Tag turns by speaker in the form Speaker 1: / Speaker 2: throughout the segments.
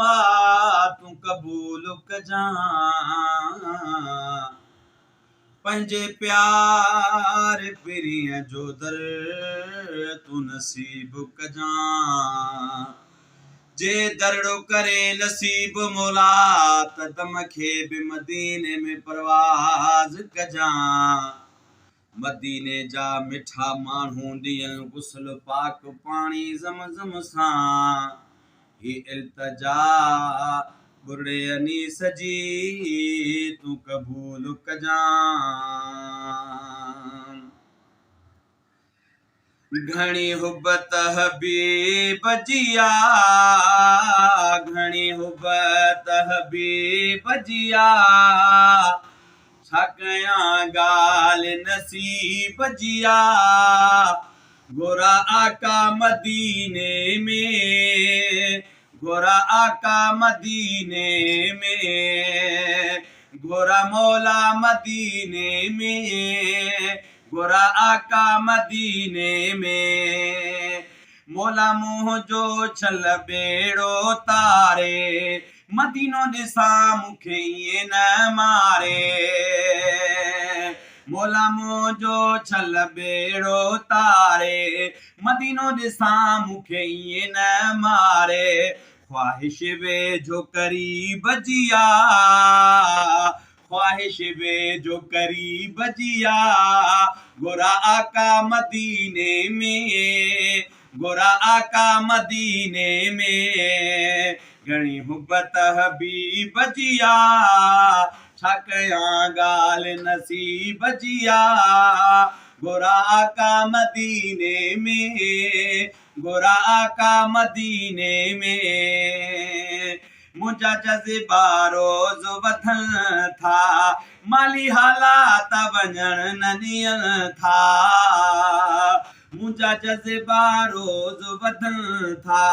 Speaker 1: दुआ तू कबूल कजां, पंहिंजे प्यार पिरीअ जो दर तू नसीब कजां। जे दरड़ो करे नसीब मौला त दम खे बि मदीने में परवाज़ कजां। मदीने जा मिठा माण्हू ॾियनि गुस्ल पाक पाणी ज़मज़म सां। ही इल्तिजा बुर्ड़े अनीस जी तू कबूल कजां। घणी हुब्बत हबीब जिया, घणी हुब्बत हबीब जिया, छा कयां ॻाल्हि नसीब जिया। घोरा आका मदीने में, घोरा आका मदीने में, घोरा मौला मदीने में, घोरा आका मदीने में। मौला मुंह जो छल बेड़ो तारे, मदीनो ॾिसां मूंखे ईअं न मारे। मौला मुंह जो छल बेड़ो तारे, मदीनो ॾिसां मूंखे ईअं न मारे। ख्वाहिश वेझो करीब जिया, ख्वाहिश वेझो करीब जिया, घोरा आका मदीने में, घोरा आका मदीने में। घणी हुब्बत हबीब जिया, छा कयां ॻाल्हि नसीब जिया। घोरा आका मदीने में, घोरा आका मदीने में। मुंहिंजा जज़्बा रोज़ वधनि था, माली हालात वञण न ॾियनि था। मुंहिंजा जज़्बा रोज़ वधनि था,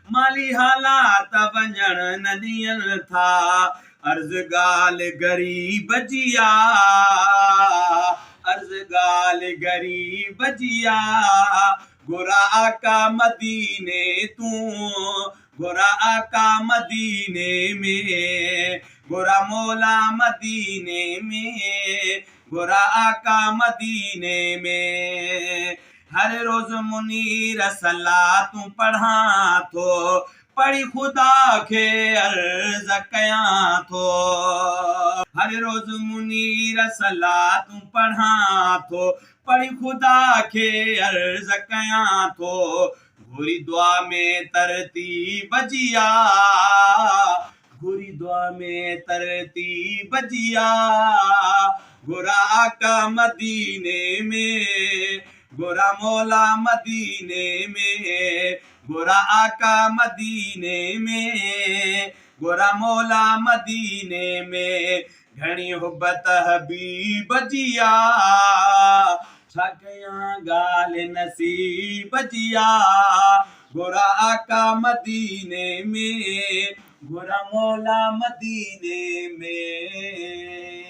Speaker 1: माली हालात वञण न ॾियनि था। अर्ज़ ॻाल्हि ग़रीब जिया, अर्ज़ ॻाल्हि ग़रीब जिया, घोरा आका मदीने तूं, घोरा आका मदीने में, घोरा मौला मदीने में, घोरा आका मदीने में। हर रोज़ मुनीर सलातूं पढ़ां थो, पढ़ी ख़ुदा खे अर्ज़ कयां थो। हर रोज़ मुनीर सलातूं पढ़ां थो, पढ़ी ख़ुदा खे अर्ज़ कयां थो। घुरी दुआ में तरतीब जिया, घुरी दुआ में तरतीब जिया, घोरा आका मदीने में, घोरा मौला मदीने में, घोरा आका मदीने में, घोरा मौला मदीने में। घणी हुब्बत हबीब जिया, छा कयां ॻाल्हि नसीब जिया। घोरा आका मदीने में, घोरा मौला मदीने में।